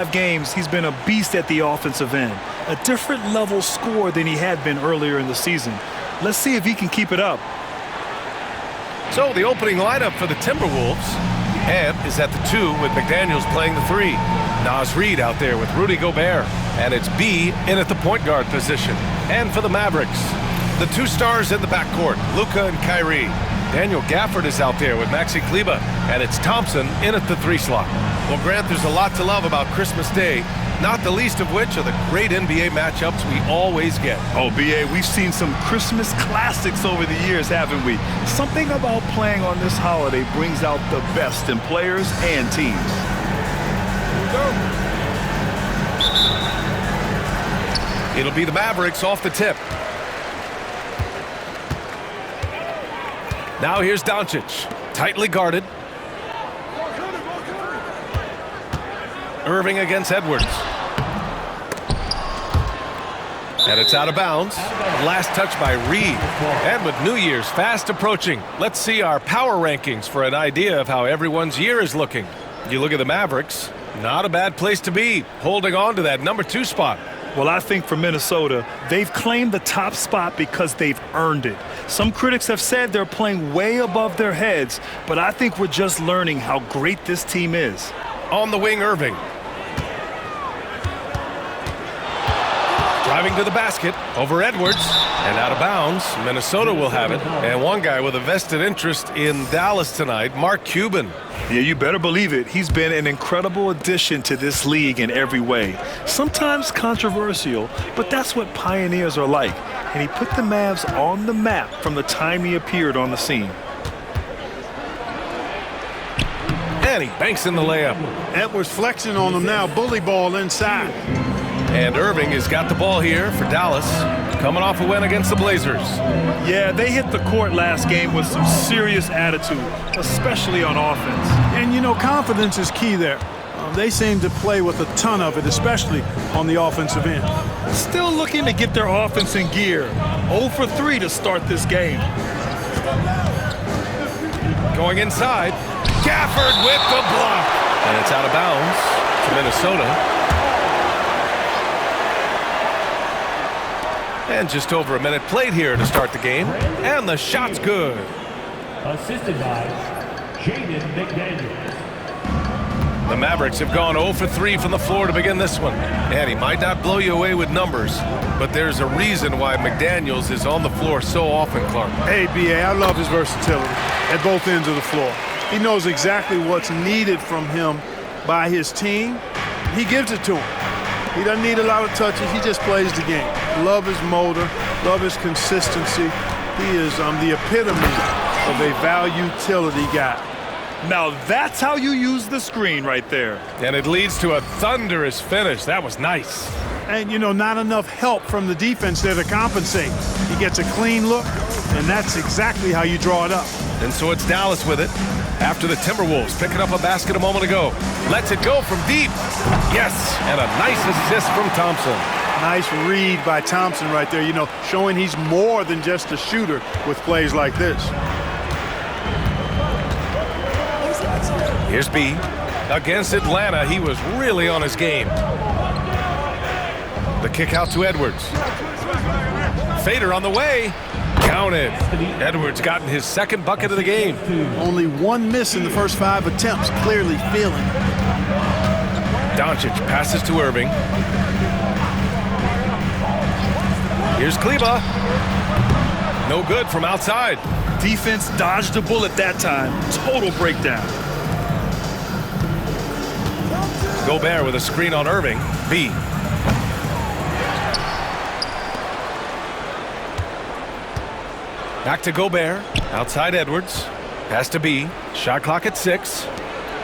Games, he's been a beast at the offensive end. A different level score than he had been earlier in the season. Let's see if he can keep it up. So the opening lineup for the Timberwolves. Ant is at the 2 with McDaniels playing the 3. Naz Reid out there with Rudy Gobert. And it's B in at the point guard position. And for the Mavericks, the 2 stars in the backcourt, Luka and Kyrie. Daniel Gafford is out there with Maxi Kleber. And it's Thompson in at the 3 slot. Well, Grant, there's a lot to love about Christmas Day, not the least of which are the great NBA matchups we always get. Oh, B.A., we've seen some Christmas classics over the years, haven't we? Something about playing on this holiday brings out the best in players and teams. It'll be the Mavericks off the tip. Now here's Doncic, tightly guarded. Irving against Edwards. And it's out of bounds. Last touch by Reid. And with New Year's fast approaching, let's see our power rankings for an idea of how everyone's year is looking. You look at the Mavericks, not a bad place to be, holding on to that number 2 spot. Well, I think for Minnesota, they've claimed the top spot because they've earned it. Some critics have said they're playing way above their heads, but I think we're just learning how great this team is. On the wing, Irving. Driving to the basket, over Edwards, and out of bounds. Minnesota will have it. And one guy with a vested interest in Dallas tonight, Mark Cuban. Yeah, you better believe it. He's been an incredible addition to this league in every way. Sometimes controversial, but that's what pioneers are like. And he put the Mavs on the map from the time he appeared on the scene. And he banks in the layup. Edwards flexing on him now, bully ball inside. And Irving has got the ball here for Dallas, coming off a win against the Blazers. Yeah, they hit the court last game with some serious attitude, especially on offense. And, you know, confidence is key there. They seem to play with a ton of it, especially on the offensive end. Still looking to get their offense in gear. 0 for 3 to start this game. Going inside, Gafford with the block. And it's out of bounds to Minnesota. And just over a minute played here to start the game. And the shot's good. Assisted by Jaden McDaniels. The Mavericks have gone 0 for 3 from the floor to begin this one. And he might not blow you away with numbers, but there's a reason why McDaniels is on the floor so often, Clark. Hey, B.A., I love his versatility at both ends of the floor. He knows exactly what's needed from him by his team. He gives it to him. He doesn't need a lot of touches. He just plays the game. Love his motor. Love his consistency. He is the epitome of a value-utility guy. Now that's how you use the screen right there. And it leads to a thunderous finish. That was nice. And, you know, not enough help from the defense there to compensate. He gets a clean look, and that's exactly how you draw it up. And so it's Dallas with it. After the Timberwolves picking up a basket a moment ago. Lets it go from deep. Yes, and a nice assist from Thompson. Nice read by Thompson right there, you know, showing he's more than just a shooter with plays like this. Here's B. Against Atlanta, he was really on his game. The kick out to Edwards. Fader on the way. Counted. Edwards gotten his second bucket of the game. Only one miss in the first 5 attempts, clearly feeling it. Doncic passes to Irving. Here's Kleber. No good from outside. Defense dodged a bullet that time. Total breakdown. Gobert with a screen on Irving. B. Back to Gobert. Outside Edwards. Pass to B. Shot clock at 6.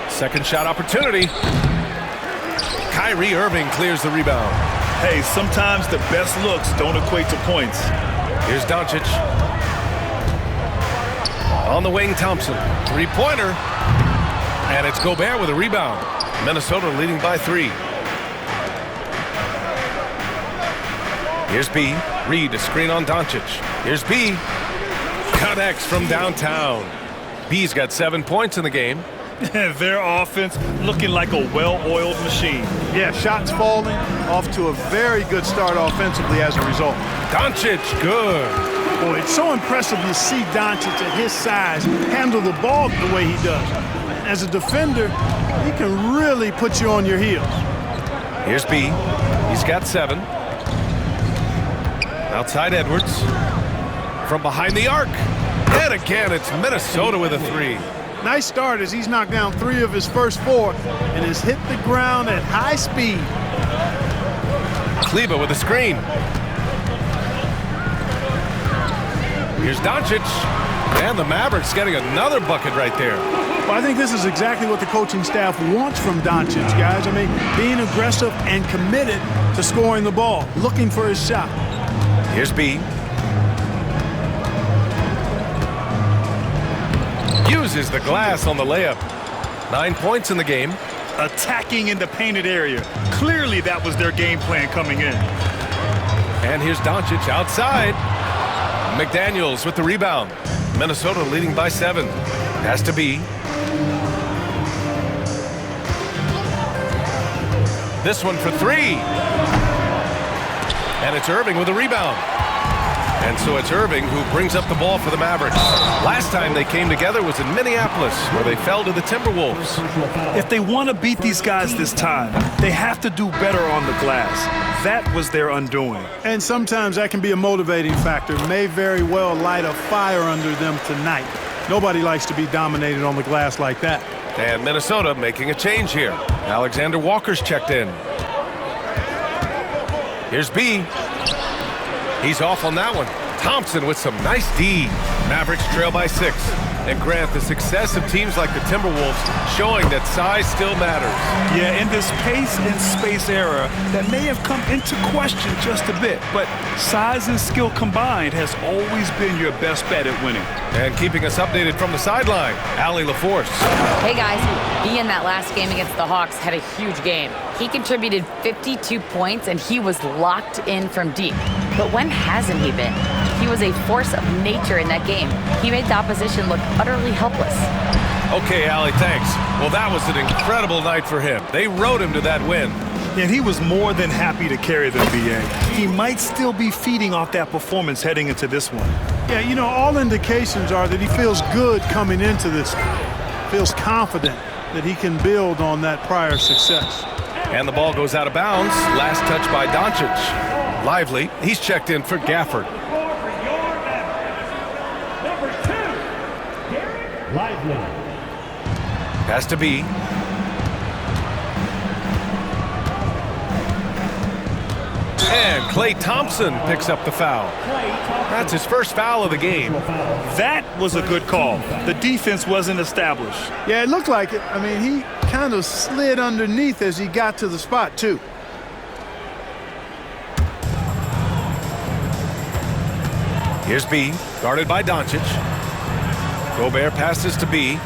Second shot opportunity. Kyrie Irving clears the rebound. Hey, sometimes the best looks don't equate to points. Here's Doncic. On the wing, Thompson. Three-pointer. And it's Gobert with a rebound. Minnesota leading by 3. Here's B. Reid, a screen on Doncic. Here's B. Connects from downtown. B's got 7 points in the game. Their offense looking like a well-oiled machine. Yeah, shots falling, off to a very good start offensively as a result. Doncic, good. Boy, it's so impressive to see Doncic at his size handle the ball the way he does. As a defender, he can really put you on your heels. Here's B. He's got 7. Outside Edwards. From behind the arc. And again, it's Minnesota with a 3. Nice start as he's knocked down 3 of his first 4 and has hit the ground at high speed. Kleba with a screen. Here's Doncic. And the Mavericks getting another bucket right there. Well, I think this is exactly what the coaching staff wants from Doncic, guys. I mean, being aggressive and committed to scoring the ball, looking for his shot. Here's B. Uses the glass on the layup. 9 points in the game. Attacking in the painted area. Clearly that was their game plan coming in. And here's Doncic outside. McDaniels with the rebound. Minnesota leading by 7. Has to be. This one for 3. And it's Irving with a rebound. And so it's Irving who brings up the ball for the Mavericks. Last time they came together was in Minneapolis, where they fell to the Timberwolves. If they want to beat these guys this time, they have to do better on the glass. That was their undoing. And sometimes that can be a motivating factor. May very well light a fire under them tonight. Nobody likes to be dominated on the glass like that. And Minnesota making a change here. Alexander Walker's checked in. Here's B. He's off on that one. Thompson with some nice D. Mavericks trail by 6. And Grant, the success of teams like the Timberwolves showing that size still matters. Yeah, in this pace and space era, that may have come into question just a bit, but size and skill combined has always been your best bet at winning. And keeping us updated from the sideline, Allie LaForce. Hey guys, B in that last game against the Hawks had a huge game. He contributed 52 points and he was locked in from deep. But when hasn't he been? He was a force of nature in that game. He made the opposition look utterly helpless. Okay, Allie, thanks. Well, that was an incredible night for him. They rode him to that win. And he was more than happy to carry the BA. He might still be feeding off that performance heading into this one. Yeah, you know, all indications are that he feels good coming into this one. Feels confident that he can build on that prior success. And the ball goes out of bounds. Last touch by Doncic. Lively. He's checked in for Gafford. Lively. Has to be. And Klay Thompson picks up the foul. That's his first foul of the game. That was a good call. The defense wasn't established. Yeah, it looked like it. I mean, he kind of slid underneath as he got to the spot, too. Here's B, guarded by Doncic. Gobert passes to B.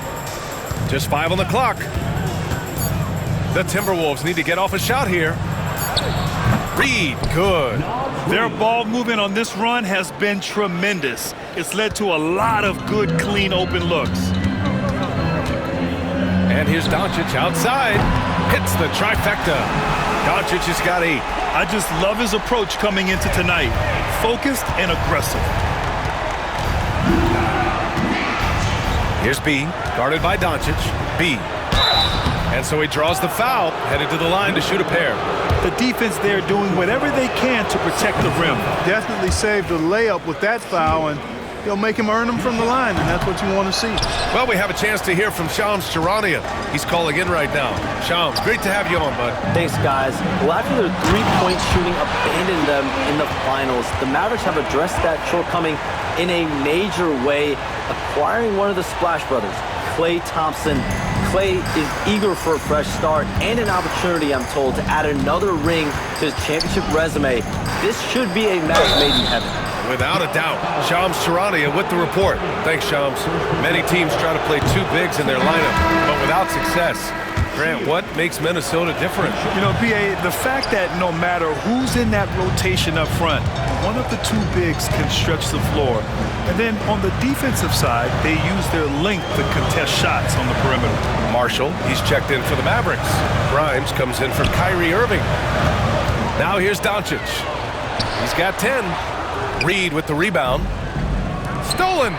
Just 5 on the clock. The Timberwolves need to get off a shot here. Reed, good. Their ball movement on this run has been tremendous. It's led to a lot of good, clean, open looks. And here's Doncic outside. Hits the trifecta. Doncic has got 8. I just love his approach coming into tonight. Focused and aggressive. Here's B, guarded by Doncic. B. And so he draws the foul, headed to the line to shoot a pair. The defense there doing whatever they can to protect the rim. Definitely saved a layup with that foul, and he'll make him earn them from the line, and that's what you want to see. Well, we have a chance to hear from Shams Charania. He's calling in right now. Shams, great to have you on, bud. Thanks, guys. Well, after their three-point shooting abandoned them in the finals, the Mavericks have addressed that shortcoming in a major way, acquiring one of the Splash Brothers, Klay Thompson. Klay is eager for a fresh start and an opportunity, I'm told, to add another ring to his championship resume. This should be a match made in heaven. Without a doubt. Shams Charania with the report. Thanks, Shams. Many teams try to play 2 bigs in their lineup, but without success. Grant, what makes Minnesota different? You know, B.A., the fact that no matter who's in that rotation up front, one of the two bigs can stretch the floor. And then on the defensive side, they use their length to contest shots on the perimeter. Marshall, he's checked in for the Mavericks. Grimes comes in for Kyrie Irving. Now here's Doncic. He's got 10. Reed with the rebound. Stolen.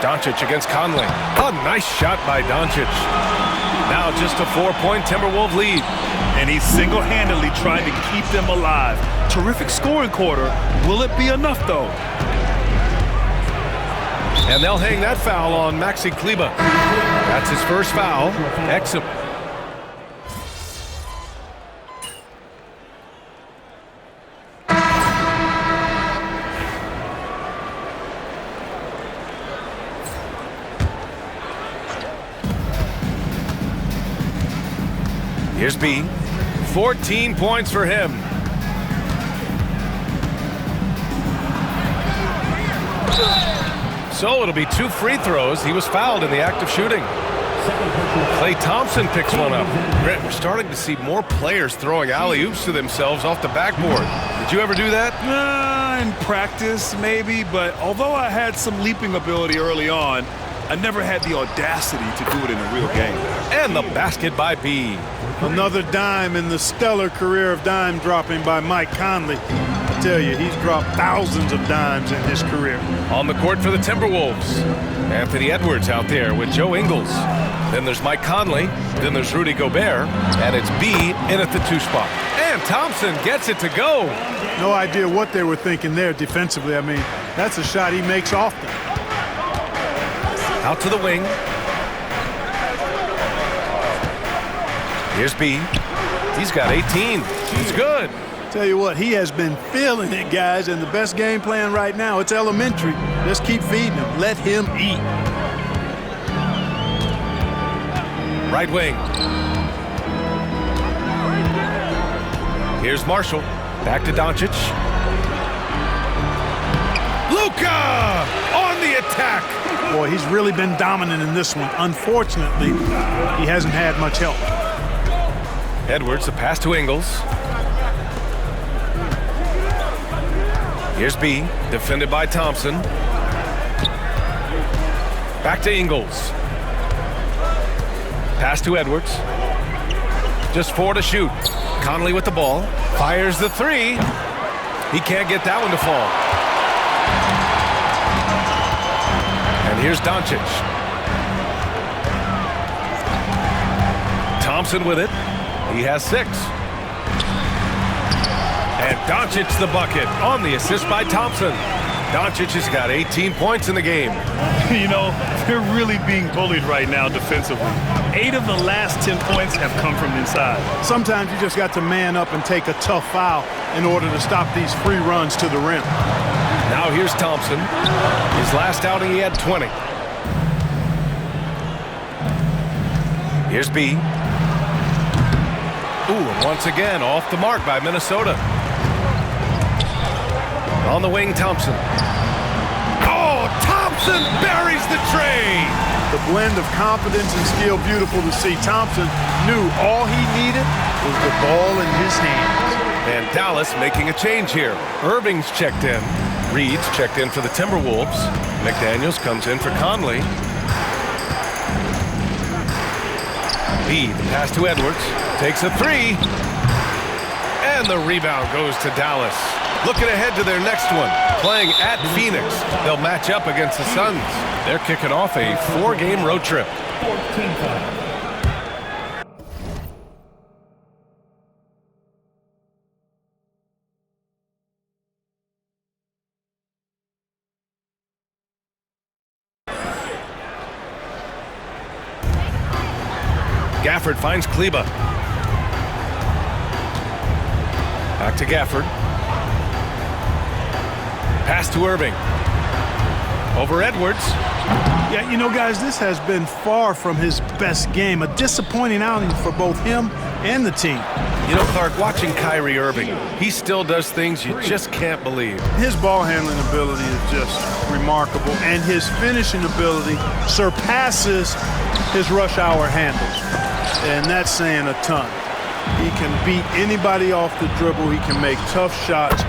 Doncic against Conley. A nice shot by Doncic. Now just a 4-point Timberwolves lead. And he's single-handedly trying to keep them alive. Terrific scoring quarter. Will it be enough, though? And they'll hang that foul on Maxi Kleber. That's his first foul. Exum. Here's B. 14 points for him. So it'll be 2 free throws. He was fouled in the act of shooting. Klay Thompson picks one up. Grant, we're starting to see more players throwing alley-oops to themselves off the backboard. Did you ever do that? In practice, maybe, but although I had some leaping ability early on, I never had the audacity to do it in a real game. And the basket by B. Another dime in the stellar career of dime dropping by Mike Conley. I tell you, he's dropped thousands of dimes in his career. On the court for the Timberwolves, Anthony Edwards out there with Joe Ingles. Then there's Mike Conley. Then there's Rudy Gobert. And it's B in at the 2 spot. And Thompson gets it to go. No idea what they were thinking there defensively. I mean, that's a shot he makes often. Out to the wing. Here's B. He's got 18. He's good. Tell you what, he has been feeling it, guys, and the best game plan right now, it's elementary. Just keep feeding him. Let him eat. Right wing. Here's Marshall. Back to Doncic. Luka on the attack. Boy, he's really been dominant in this one. Unfortunately, he hasn't had much help. Edwards, a pass to Ingles. Here's B, defended by Thompson. Back to Ingles. Pass to Edwards. Just 4 to shoot. Conley with the ball. Fires the 3. He can't get that one to fall. And here's Doncic. Thompson with it. He has 6. And Doncic the bucket on the assist by Thompson. Doncic has got 18 points in the game. You know, they're really being bullied right now defensively. 8 of the last 10 points have come from inside. Sometimes you just got to man up and take a tough foul in order to stop these free runs to the rim. Now here's Thompson. His last outing, he had 20. Here's B. Ooh, and once again, off the mark by Minnesota. On the wing, Thompson. Oh, Thompson buries the tray. The blend of confidence and skill, beautiful to see. Thompson knew all he needed was the ball in his hands. And Dallas making a change here. Irving's checked in. Reed's checked in for the Timberwolves. McDaniels comes in for Conley. B, the pass to Edwards. Takes a 3. And the rebound goes to Dallas. Looking ahead to their next one. Playing at Phoenix. They'll match up against the Suns. They're kicking off a 4-game road trip. 14 foul. Gafford finds Kleber. Back to Gafford. Pass to Irving. Over Edwards. Yeah, you know, guys, this has been far from his best game. A disappointing outing for both him and the team. You know, Clark, watching Kyrie Irving, he still does things you just can't believe. His ball handling ability is just remarkable, and his finishing ability surpasses his rush hour handles. And that's saying a ton. He can beat anybody off the dribble. He can make tough shots.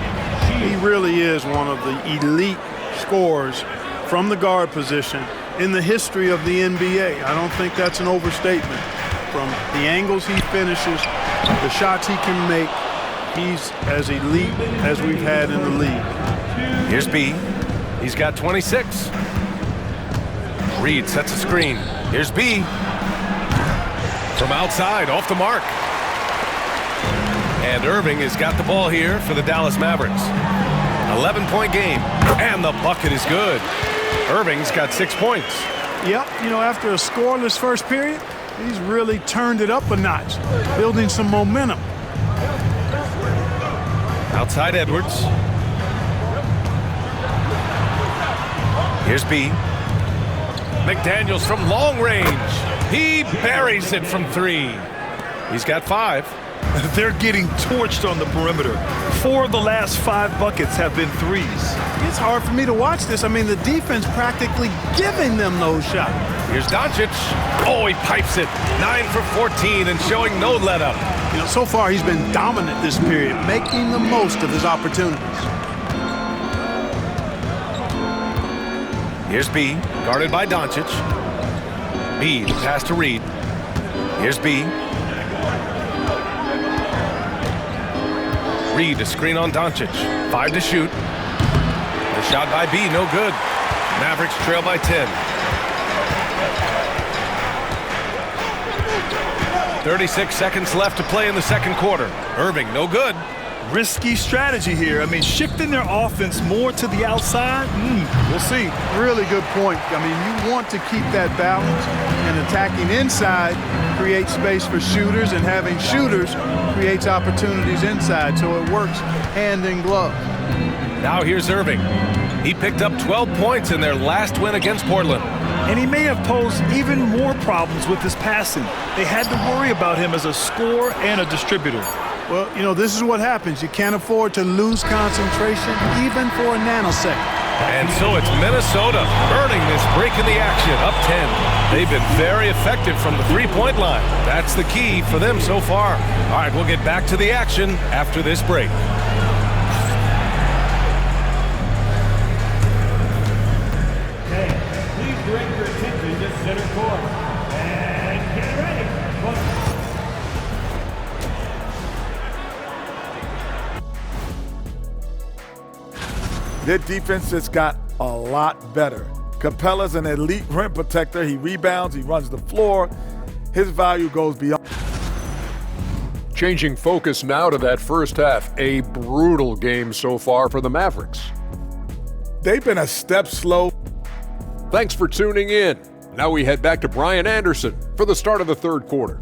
He really is one of the elite scorers from the guard position in the history of the NBA. I don't think that's an overstatement. From the angles he finishes, the shots he can make, he's as elite as we've had in the league. Here's B. He's got 26. Reed sets a screen. Here's B. From outside, off the mark. And Irving has got the ball here for the Dallas Mavericks. 11-point game, and the bucket is good. Irving's got 6 points. Yep, you know, after a scoreless first period, he's really turned it up a notch, building some momentum. Outside Edwards. Here's B. McDaniels from long range. He buries it from 3. He's got 5. They're getting torched on the perimeter. 4 of the last 5 buckets have been threes. It's hard for me to watch this. I mean, the defense practically giving them those shots. Here's Doncic. Oh, he pipes it. 9 for 14 and showing no let-up. You know, so far he's been dominant this period, making the most of his opportunities. Here's B, guarded by Doncic. B, the pass to Reed. Here's B. Reed, a screen on Doncic. 5 to shoot. The shot by B, no good. Mavericks trail by 10. 36 seconds left to play in the second quarter. Irving, no good. Risky strategy here. I mean, shifting their offense more to the outside, we'll see. Really good point. I mean, you want to keep that balance, and attacking inside creates space for shooters, and having shooters creates opportunities inside, so it works hand in glove. Now here's Irving. He picked up 12 points in their last win against Portland. And he may have posed even more problems with his passing. They had to worry about him as a scorer and a distributor. Well, you know, this is what happens. You can't afford to lose concentration even for a nanosecond. And so it's Minnesota earning this break in the action, up 10. They've been very effective from the three-point line. That's the key for them so far. All right, we'll get back to the action after this break. Okay, please direct your attention to center court. And get ready. Their defense has got a lot better. Capella's an elite rim protector. He rebounds, he runs the floor. His value goes beyond. Changing focus now to that first half. A brutal game so far for the Mavericks. They've been a step slow. Thanks for tuning in. Now we head back to Brian Anderson for the start of the third quarter.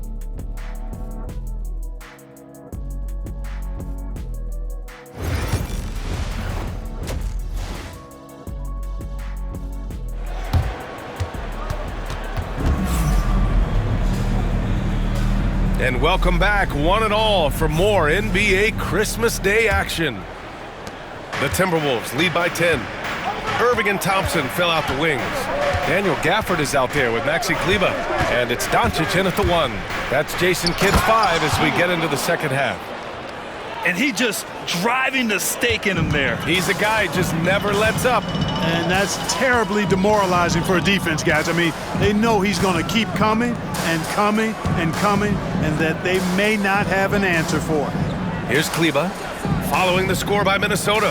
And welcome back, one and all, for more NBA Christmas Day action. The Timberwolves lead by 10. Irving and Thompson fill out the wings. Daniel Gafford is out there with Maxi Kleber. And it's Doncic in at the 1. That's Jason Kidd's 5 as we get into the second half. And he just driving the stake in him there. He's a guy who just never lets up. And that's terribly demoralizing for a defense, guys. I mean, they know he's going to keep coming and coming and coming, and that they may not have an answer for it. Here's Kleber, following the score by Minnesota.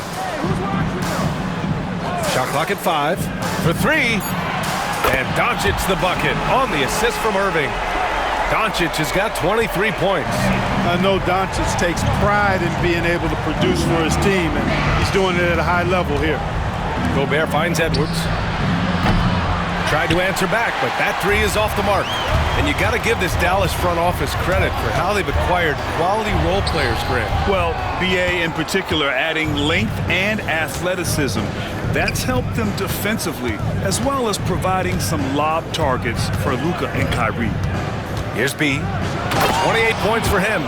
Shot clock at 5 for 3. And Doncic the bucket on the assist from Irving. Doncic has got 23 points. I know Doncic takes pride in being able to produce for his team, and he's doing it at a high level here. Gobert finds Edwards. Tried to answer back, but that 3 is off the mark. And you got to give this Dallas front office credit for how they've acquired quality role players, Grant. Well, BA in particular adding length and athleticism. That's helped them defensively, as well as providing some lob targets for Luka and Kyrie. Here's B. 28 points for him.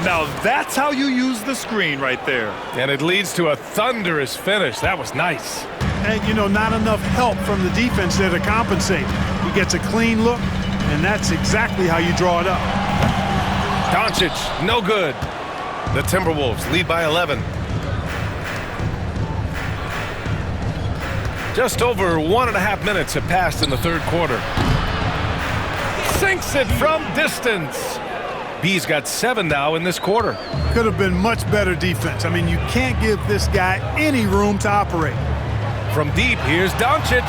Now that's how you use the screen right there. And it leads to a thunderous finish. That was nice. And, you know, not enough help from the defense there to compensate. He gets a clean look, and that's exactly how you draw it up. Doncic, no good. The Timberwolves lead by 11. Just over 1.5 minutes have passed in the third quarter. Sinks it from distance. B's got 7 now in this quarter. Could have been much better defense. I mean, you can't give this guy any room to operate. From deep, here's Doncic.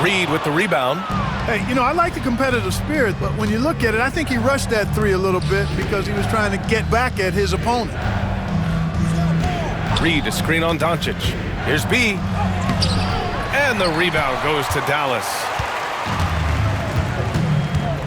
Reed with the rebound. Hey, you know, I like the competitive spirit, but when you look at it, I think he rushed that three a little bit because he was trying to get back at his opponent. Reed to screen on Doncic. Here's B. And the rebound goes to Dallas.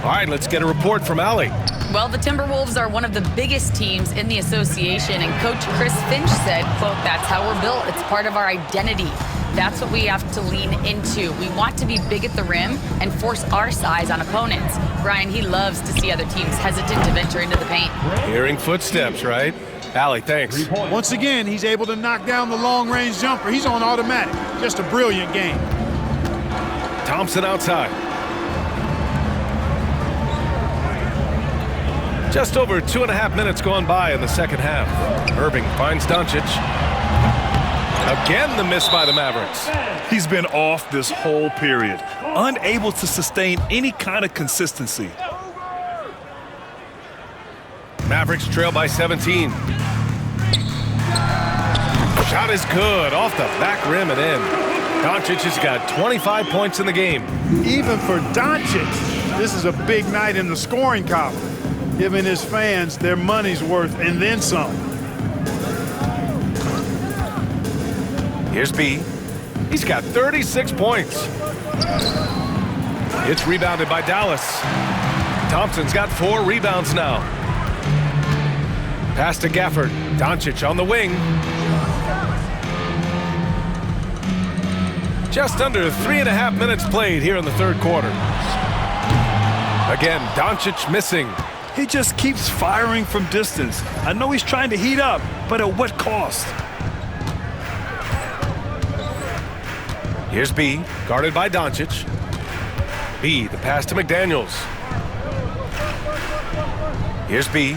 All right, let's get a report from Allie. Well, the Timberwolves are one of the biggest teams in the association, and Coach Chris Finch said, quote, "That's how we're built. It's part of our identity. That's what we have to lean into. We want to be big at the rim and force our size on opponents." Brian, he loves to see other teams hesitant to venture into the paint. Hearing footsteps, right? Allie, thanks. Once again, he's able to knock down the long-range jumper. He's on automatic. Just a brilliant game. Thompson outside. Just over 2.5 minutes gone by in the second half. Irving finds Doncic. Again, the miss by the Mavericks. He's been off this whole period, unable to sustain any kind of consistency. Mavericks trail by 17. Shot is good, off the back rim and in. Doncic has got 25 points in the game. Even for Doncic, this is a big night in the scoring column, giving his fans their money's worth and then some. Here's B. He's got 36 points. It's rebounded by Dallas. Thompson's got 4 rebounds now. Pass to Gafford. Doncic on the wing. Just under 3.5 minutes played here in the third quarter. Again, Doncic missing. He just keeps firing from distance. I know he's trying to heat up, but at what cost? Here's B, guarded by Doncic. B, the pass to McDaniels. Here's B.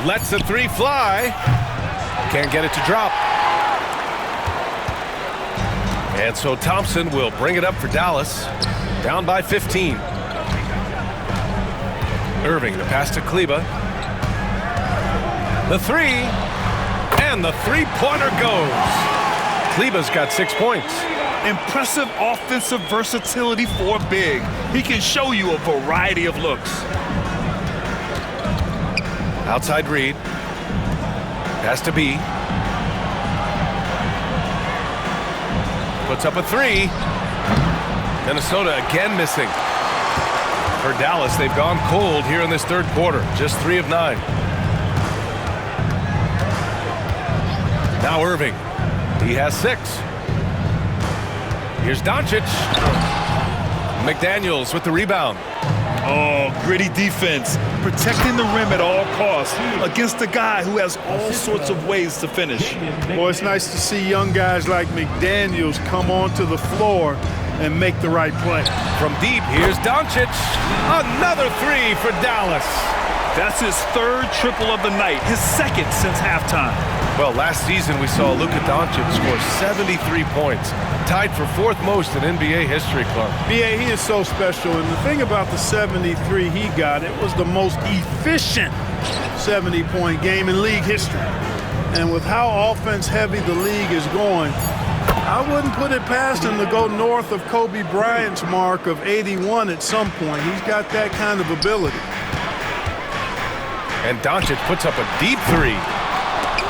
Lets the three fly. Can't get it to drop. And so Thompson will bring it up for Dallas. Down by 15. Irving, the pass to Kleba. The three. And the three-pointer goes. Kleba's got 6 points. Impressive offensive versatility for a big. He can show you a variety of looks. Outside Reed. Pass to B. Puts up a three. Minnesota again missing. For Dallas, they've gone cold here in this third quarter. Just 3 of 9. Now Irving. He has 6. Here's Doncic. McDaniels with the rebound. Oh, gritty defense, protecting the rim at all costs against a guy who has all sorts of ways to finish. Boy, it's nice to see young guys like McDaniels come onto the floor and make the right play. From deep, here's Doncic. Another three for Dallas. That's his 3rd triple of the night, his 2nd since halftime. Well, last season we saw Luka Doncic score 73 points, tied for 4th most in NBA history, Clark. B.A., he is so special, and the thing about the 73 he got, it was the most efficient 70-point game in league history. And with how offense-heavy the league is going, I wouldn't put it past him to go north of Kobe Bryant's mark of 81 at some point. He's got that kind of ability. And Doncic puts up a deep three.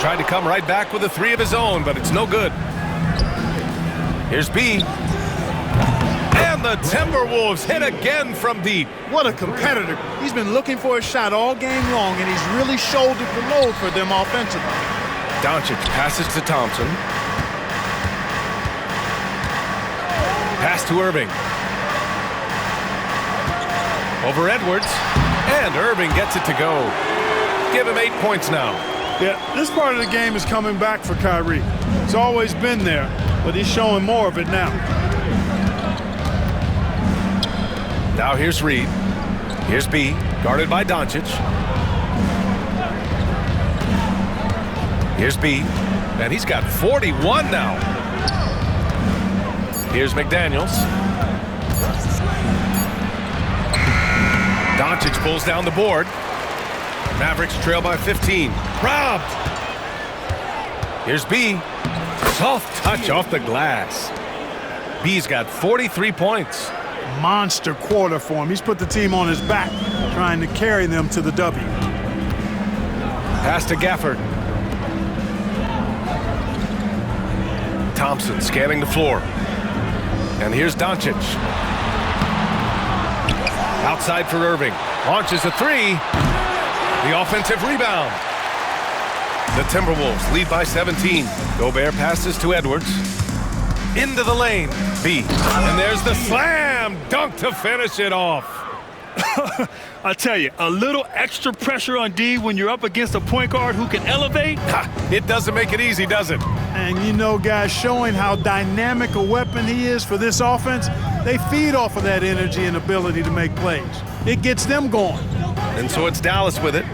Tried to come right back with a three of his own, but it's no good. Here's B. And the Timberwolves hit again from deep. What a competitor. He's been looking for a shot all game long, and he's really shouldered the load for them offensively. Doncic passes to Thompson. Pass to Irving. over Edwards, and Irving gets it to go. Give him 8 points now. Yeah, this part of the game is coming back for Kyrie. It's always been there, but he's showing more of it now. Now here's Reed. Here's B, guarded by Doncic. Here's B, and he's got 41 now. Here's McDaniels. Doncic pulls down the board. Mavericks trail by 15. Robbed. Here's B. Soft touch off the glass. B's got 43 points. Monster quarter for him. He's put the team on his back, trying to carry them to the W. Pass to Gafford. Thompson scanning the floor. And here's Doncic. Outside for Irving. Launches a three. The offensive rebound. The Timberwolves lead by 17. Gobert passes to Edwards. Into the lane. B. And there's the slam dunk to finish it off. I tell you, a little extra pressure on D when you're up against a point guard who can elevate. It doesn't make it easy, does it? And you know, guys, showing how dynamic a weapon he is for this offense, they feed off of that energy and ability to make plays. It gets them going. And so it's Dallas with it,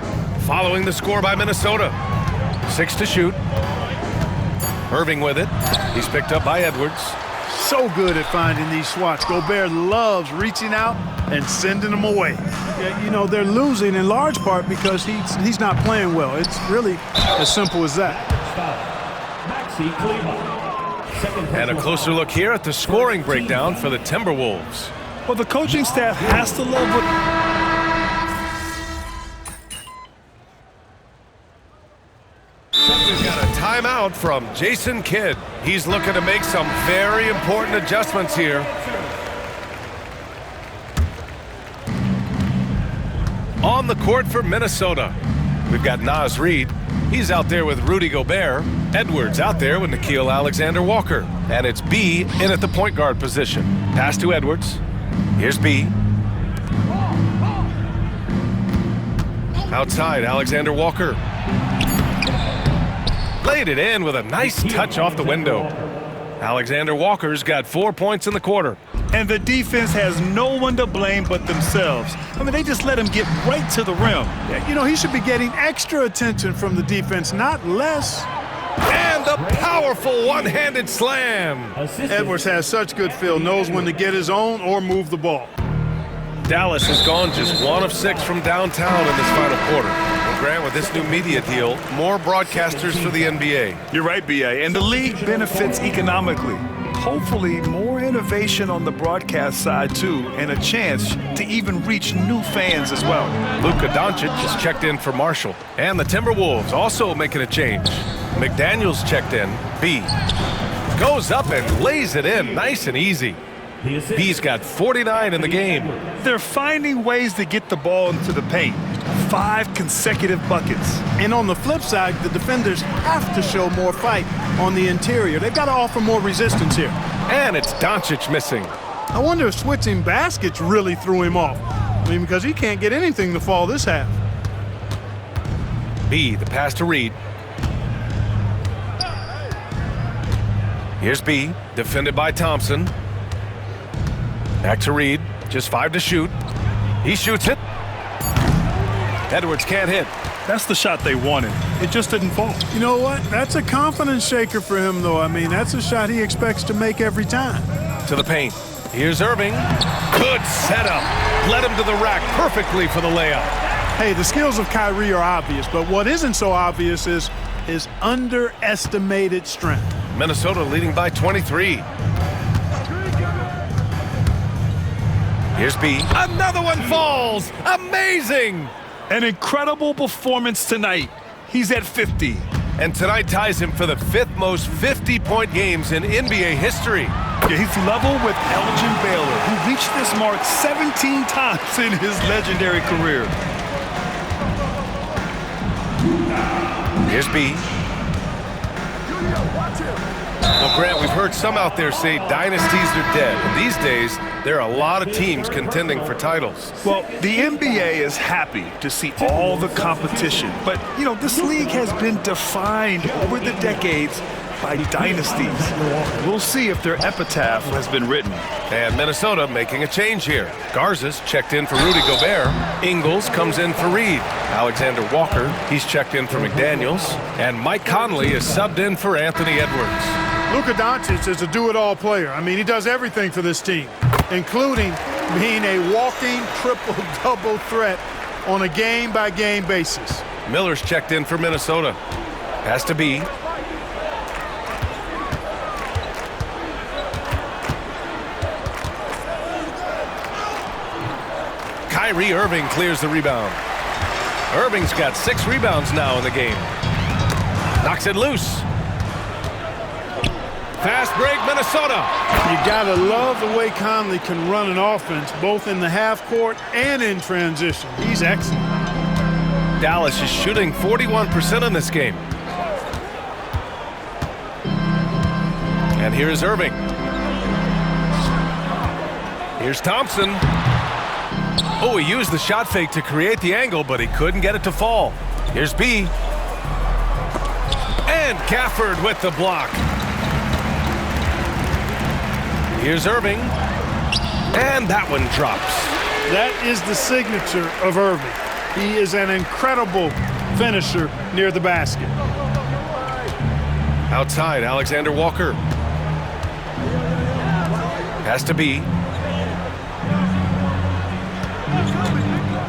following the score by Minnesota. 6 to shoot. Irving with it. He's picked up by Edwards. So good at finding these swats. Gobert loves reaching out and sending them away. Yeah, you know, they're losing in large part because he's not playing well. It's really as simple as that. And a closer look here at the scoring breakdown for the Timberwolves. Well, the coaching staff has to love what... We've got a timeout from Jason Kidd. He's looking to make some very important adjustments here. On the court for Minnesota, we've got Naz Reid. He's out there with Rudy Gobert. Edwards out there with Nickeil Alexander-Walker. And it's B in at the point guard position. Pass to Edwards. Here's B. Outside, Alexander-Walker. Laid it in with a nice touch off the window. Alexander-Walker's got 4 points in the quarter. And the defense has no one to blame but themselves. I mean, they just let him get right to the rim. Yeah, you know, he should be getting extra attention from the defense, not less. And the powerful one-handed slam. Edwards has such good feel, knows when to get his own or move the ball. Dallas has gone just 1 of 6 from downtown in this final quarter. And Grant, with this new media deal, more broadcasters for the NBA. You're right, B.A., and the league benefits economically. Hopefully, more innovation on the broadcast side, too, and a chance to even reach new fans as well. Luka Doncic has checked in for Marshall. And the Timberwolves also making a change. McDaniels checked in. B. Goes up and lays it in nice and easy. B's got 49 in the game. They're finding ways to get the ball into the paint. 5 consecutive buckets. And on the flip side, the defenders have to show more fight on the interior. They've got to offer more resistance here. And it's Doncic missing. I wonder if switching baskets really threw him off. I mean, because he can't get anything to fall this half. B, the pass to Reed. Here's B, defended by Thompson. Back to Reed, just 5 to shoot. He shoots it. Edwards can't hit. That's the shot they wanted. It just didn't fall. You know what? That's a confidence shaker for him, though. I mean, that's a shot he expects to make every time. To the paint. Here's Irving. Good setup. Led him to the rack perfectly for the layup. Hey, the skills of Kyrie are obvious, but what isn't so obvious is his underestimated strength. Minnesota leading by 23. Here's B. Another one falls. Amazing. An incredible performance tonight. He's at 50. And tonight ties him for the 5th most 50-point games in NBA history. Yeah, he's level with Elgin Baylor, who reached this mark 17 times in his legendary career. Here's B. Well, Grant, we've heard some out there say dynasties are dead. And these days, there are a lot of teams contending for titles. Well, the NBA is happy to see all the competition. But, this league has been defined over the decades by dynasties. We'll see if their epitaph has been written. And Minnesota making a change here. Garza's checked in for Rudy Gobert. Ingles comes in for Reed. Alexander Walker, he's checked in for McDaniels. And Mike Conley is subbed in for Anthony Edwards. Luka Doncic is a do-it-all player. I mean, he does everything for this team, including being a walking triple-double threat on a game-by-game basis. Miller's checked in for Minnesota. Has to be. Kyrie Irving clears the rebound. Irving's got 6 rebounds now in the game. Knocks it loose. Fast break, Minnesota. You gotta love the way Conley can run an offense, both in the half court and in transition. He's excellent. Dallas is shooting 41% in this game. And here's Irving. Here's Thompson. Oh, he used the shot fake to create the angle, but he couldn't get it to fall. Here's B. And Gafford with the block. Here's Irving. And that one drops. That is the signature of Irving. He is an incredible finisher near the basket. Outside, Alexander Walker. Has to be.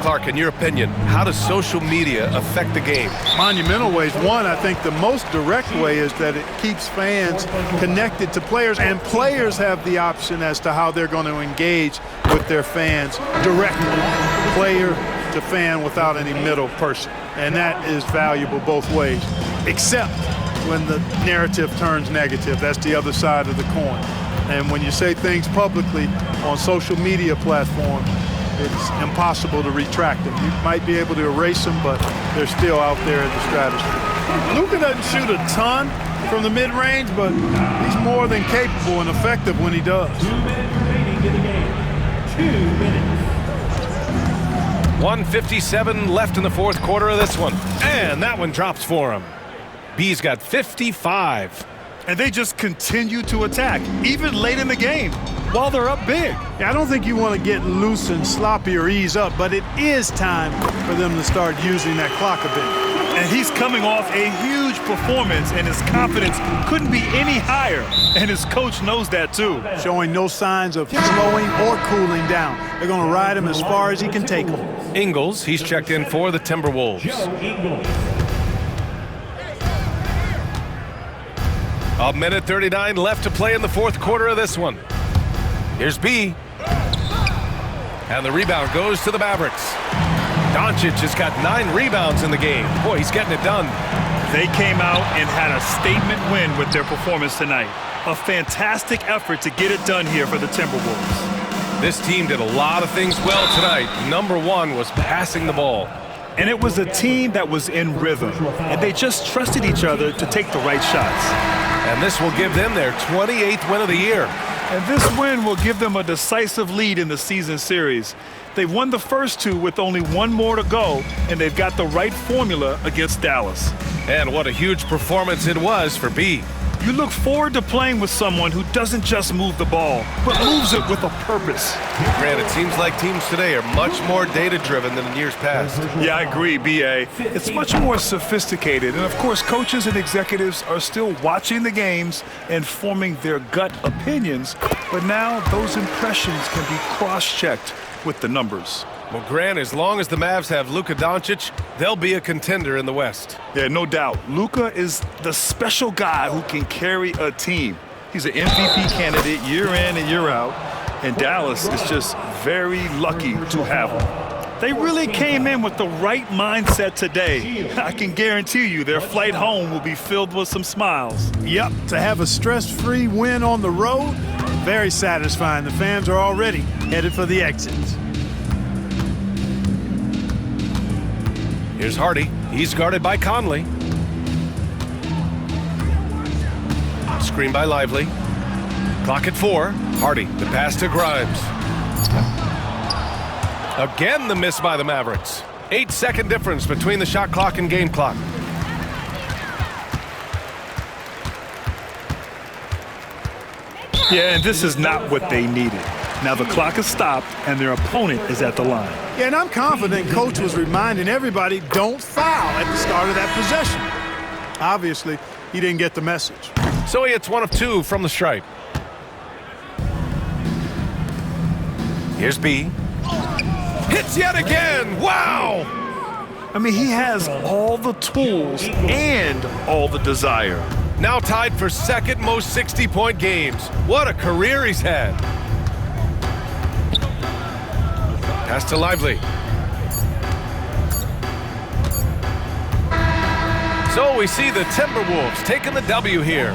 Clark, in your opinion, how does social media affect the game? Monumental ways. One, I think the most direct way is that it keeps fans connected to players, and players have the option as to how they're going to engage with their fans directly, player to fan, without any middle person. And that is valuable both ways, except when the narrative turns negative. That's the other side of the coin. And when you say things publicly on social media platforms, it's impossible to retract them. You might be able to erase them, but they're still out there in the stratosphere. Luka doesn't shoot a ton from the mid-range, but he's more than capable and effective when he does. 2 minutes remaining in the game. 2 minutes. 1:57 left in the fourth quarter of this one. And that one drops for him. B's got 55. And they just continue to attack, even late in the game, while they're up big. Yeah, I don't think you want to get loose and sloppy or ease up, but it is time for them to start using that clock a bit. And he's coming off a huge performance, and his confidence couldn't be any higher. And his coach knows that, too. Showing no signs of slowing or cooling down. They're going to ride him as far as he can take him. Ingles, he's checked in for the Timberwolves. A minute 39 left to play in the fourth quarter of this one. Here's B. And the rebound goes to the Mavericks. Doncic has got 9 rebounds in the game. Boy, he's getting it done. They came out and had a statement win with their performance tonight. A fantastic effort to get it done here for the Timberwolves. This team did a lot of things well tonight. Number one was passing the ball. And it was a team that was in rhythm, and they just trusted each other to take the right shots. And this will give them their 28th win of the year. And this win will give them a decisive lead in the season series. They've won the first 2 with only 1 more to go, and they've got the right formula against Dallas. And what a huge performance it was for B. You look forward to playing with someone who doesn't just move the ball, but moves it with a purpose. Grant, it seems like teams today are much more data-driven than in years past. Yeah, I agree, B.A. It's much more sophisticated. And, of course, coaches and executives are still watching the games and forming their gut opinions. But now those impressions can be cross-checked with the numbers. Well, Grant, as long as the Mavs have Luka Doncic, they'll be a contender in the West. Yeah, no doubt. Luka is the special guy who can carry a team. He's an MVP candidate year in and year out, and Dallas is just very lucky to have him. They really came in with the right mindset today. I can guarantee you their flight home will be filled with some smiles. Yep, to have a stress-free win on the road, very satisfying. The fans are already headed for the exits. Here's Hardy. He's guarded by Conley. Screen by Lively. Clock at 4. Hardy, the pass to Grimes. Again, the miss by the Mavericks. 8-second difference between the shot clock and game clock. Yeah, and this is not what they needed. Now the clock is stopped and their opponent is at the line. Yeah, and I'm confident Coach was reminding everybody, don't foul at the start of that possession. Obviously, he didn't get the message. So he hits 1 of 2 from the stripe. Here's B. Hits yet again! Wow! I mean, he has all the tools and all the desire. Now tied for second most 60-point games. What a career he's had. Pass to Lively. So we see the Timberwolves taking the W here.